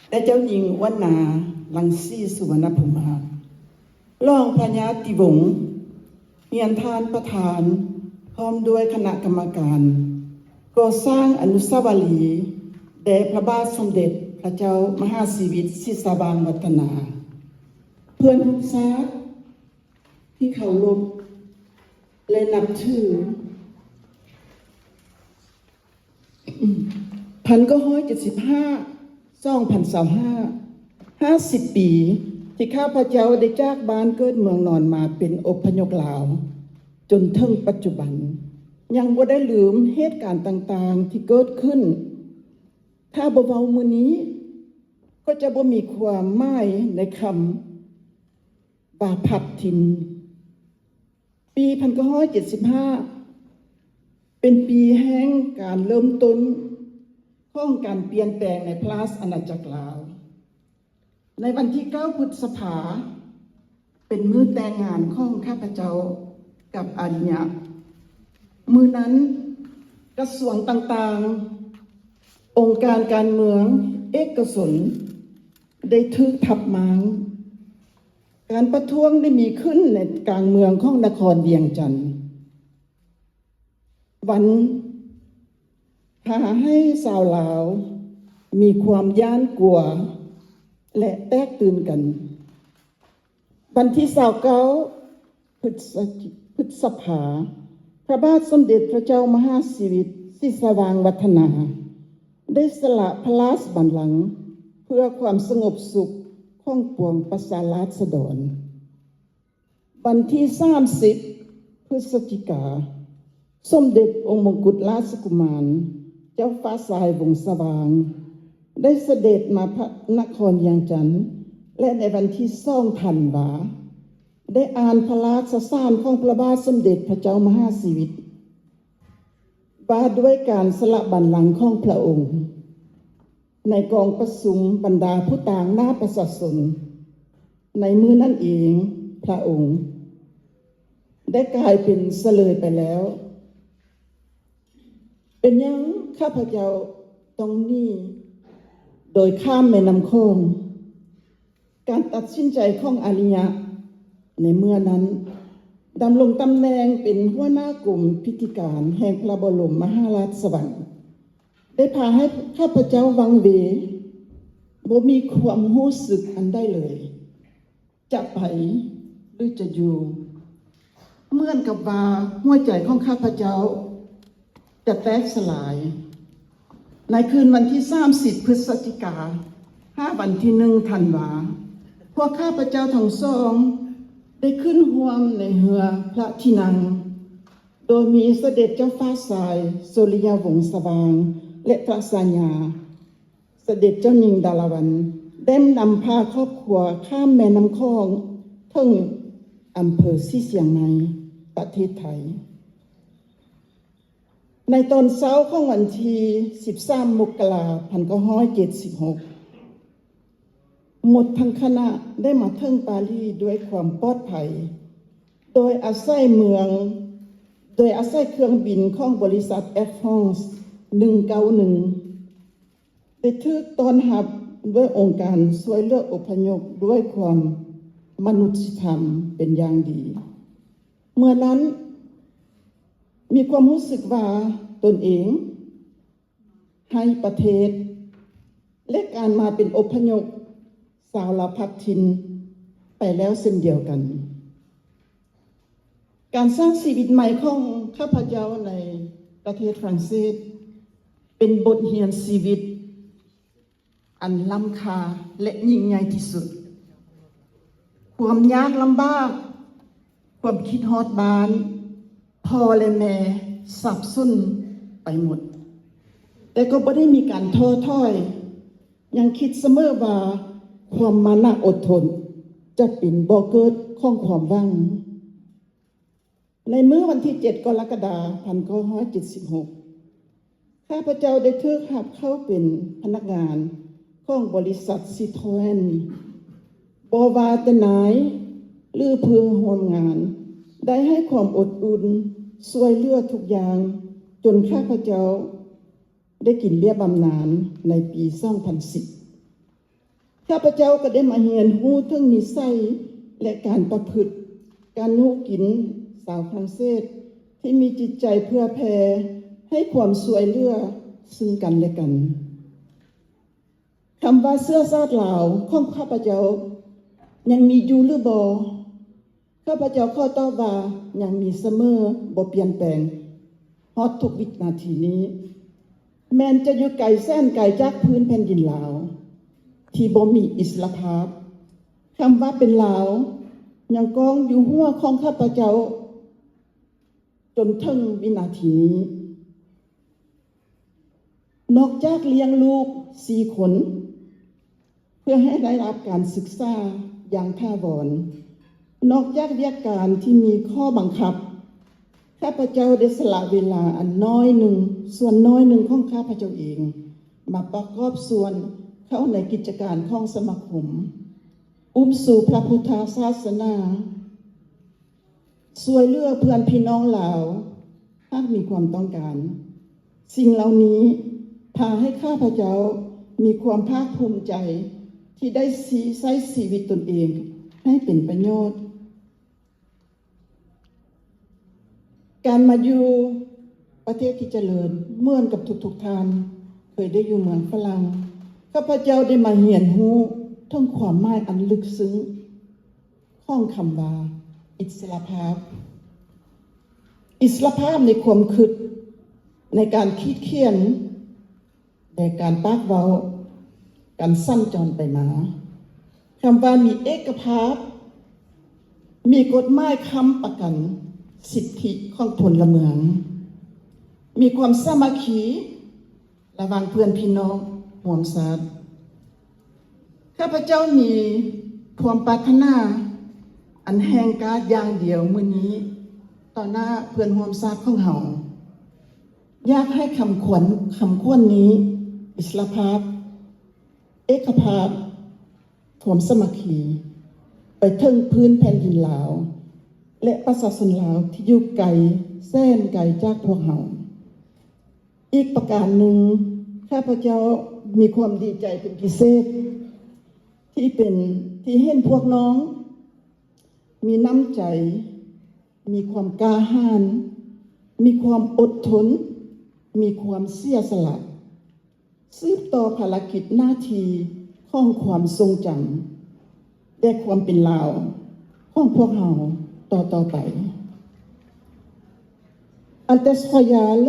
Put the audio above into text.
และเจ้าหญิงวรรณาลังสีสุวรรณภูมิรองพญาติวงศ์เฮียนทานประธานพร้อมด้วยคณะกรรมการก่อสร้างอนุสาวรีย์แด่พระบาทสมเด็จพระเจ้ามหาสีวิตศิษบางวัฒนา เพื่อนทุกชาติที่เคารพและนับถือ1975 ปีที่ข้าพเจ้าได้จากบ้านเกิดเมืองนอนมาเป็นอพยพลาวจนถึงปัจจุบันยังบ่ได้ลืมเหตุการณ์ต่างๆที่เกิดขึ้นถ้าบ่เว้ามื้อนี้ก็จะบ่มีความหมายในคำว่าพัดถิ่นปี1975เป็นปีแห่งการเริ่มต้นของการเปลี่ยนแปลงในพระราชอาณาจักรลาวในวันที่9 พฤษภาคมเป็นมื้อแต่งงานของข้าพเจ้ากับอาริยะมื้อนั้นกระทรวงต่างๆองค์การการเมืองเอกชนได้ถูกทับหมางการประท้วงได้มีขึ้นในกลางเมืองของนครเวียงจันทร์วันพาให้ชาวลาวมีความย้านกลัวและแตกตื่นกันวันที่29 พฤษภาคมพระบาทสมเด็จพระเจ้ามหาสีวิตศิษบางวัฒนาได้สละพระราชบัลลังก์เพื่อความสงบสุขของปวงประชาราษฎรวันที่30 พฤศจิกายนสมเด็จองค์มงกุฎราชกุมารเจ้าฟ้าสายวงศ์สว่างได้เสด็จมาพระนครเวียงจันทร์และในวันที่2 ธันวาคมได้อ่านพระราชสารของพระบาทสมเด็จพระเจ้ามหาสีวิตว่าด้วยการสละบัลลังก์ของพระองค์ในกองประชุมบรรดาผู้ต่างหน้าประชาชนในมื้อนั้นเองพระองค์ได้กลายเป็นเสลยไปแล้วเป็นยังข้าพเจ้าต้องนี่โดยข้ามแม่น้ำโขงการตัดสินใจของอาริยะในเมื่อนั้นดำรงตำแหน่งเป็นหัวหน้ากลุ่มพิธีการแห่งพระบรมมหาราชวังได้พาให้ข้าพเจ้าวังเวบ่มีความรู้สึกอันใดเลยจะไปหรือจะอยู่เหมือนกับว่าหัวใจของข้าพเจ้าจะแตกสลายในคืนวันที่30 พฤศจิกายนวันที่1 ธันวาคมพวกข้าพเจ้าทั้งสองได้ขึ้นร่วมในเรือพระที่นั่งโดยมีเสด็จเจ้าฟ้าสายสุริยวงศ์สว่างและพระสัญญาเสด็จเจ้าหญิงดาราวัลย์ได้นำพาครอบครัวข้ามแม่น้ำโขงถึงอำเภอสีเชียงใหม่ประเทศไทยในตอนเช้าของวันที่13 มกราคม 1976หมดทั้งคณะได้มาถึงปารีสด้วยความปลอดภัยโดยอาศัยเครื่องบินของบริษัทแอร์ฟรานซ์191ได้ถูกต้อนรับด้วยองค์การช่วยเหลืออพยพด้วยความมนุษยธรรมเป็นอย่างดีเมื่อนั้นมีความรู้สึกว่าตนเองให้ประเทศและการมาเป็นอพยพชาวลาวพัดถิ่นไปแล้วเช่นเดียวกันการสร้างชีวิตใหม่ของข้าพเจ้าในประเทศฝรั่งเศสเป็นบทเรียนชีวิตอันล้ำค่าและยิ่งใหญ่ที่สุดความยากลำบากความคิดฮอดบ้านพ่อและแม่สับสนไปหมดแต่ก็ไม่ได้มีการท้อถอยยังคิดเสมอว่าความมานะอดทนจะเป็นบ่อเกิดของความหวังในมื้อวันที่7 กรกฎาคม 1976ข้าพเจ้าได้ถูกรับเข้าเป็นพนักงานของบริษัทซิโตรเอนบ่ว่าแต่นายหรือเพื่อนร่วมงานได้ให้ความอดอุ่นช่วยเหลือทุกอย่างจนข้าพเจ้าได้กินเบี้ยบำนาญในปี 2010 ข้าพเจ้าก็ได้มาเรียนรู้ถึงนิสัยและการประพฤติการอยู่กินสาวฝรั่งเศสที่มีจิตใจเพื่อแผ่ให้ความสวยเหลือซึ่งกันและกันคำว่าเสื้อชาติลาวของข้าพเจ้ายังมีอยู่หรือบ่ข้าพเจ้าขอตอบว่ายังมีเสมอบ่เปลี่ยนแปลงฮอดทุกวินาทีนี้แม้นจะอยู่ไกลแสนไกลจากพื้นแผ่นดินลาวที่บ่มีอิสรภาพคำว่าเป็นลาวยังกองอยู่หัวของข้าพเจ้าจนถึงวินาทีนี้นอกจากเลี้ยงลูก4 คนเพื่อให้ได้รับการศึกษาอย่างถาวรนอกจากเรียกการที่มีข้อบังคับข้าพเจ้าได้สละเวลาอันน้อยหนึ่งส่วนน้อยหนึ่งของข้าพเจ้าเองมาประกอบส่วนเข้าในกิจการของสมาคมสู่พระพุทธศาสนาช่วยเหลือเพื่อนพี่น้องลาวหากมีความต้องการสิ่งเหล่านี้พาให้ข้าพเจ้ามีความภาคภูมิใจที่ได้ใช้ชีวิตตนเองให้เป็นประโยชน์การมาอยู่ประเทศที่เจริญเหมือนกับทุกท่านเคยได้อยู่เมืองฝรั่งข้าพเจ้าได้มาเรียนรู้ทั้งความหมายอันลึกซึ้งของคำว่าอิสรภาพในความคิดในการคิดเขียนในการปากเว้าการสั้นจรไปมาคำว่ามีเอกภาพมีกฎหมายค้ำประกันสิทธิของพลเมืองมีความสามัคคีระหว่างเพื่อนพี่น้องร่วมชาติข้าพเจ้ามีความปรารถนาอันแห่งกาจอย่างเดียวมื้อนี้ต่อหน้าเพื่อนร่วมชาติของเฮาอยากให้คำควรนี้อิสรภาพเอกภาพความสามัคคีไปถึงพื้นแผ่นดินลาวและประชาชนลาวที่อยู่ไกลแสนไกลจากพวกเฮาอีกประการหนึ่งข้าพเจ้ามีความดีใจเป็นพิเศษที่เห็นพวกน้องมีน้ำใจมีความกล้าหาญมีความอดทนมีความเสียสละสืบต่อภารกิจหน้าที่ของความทรงจำและความเป็นลาวของพวกเราต่อไป Antes Royal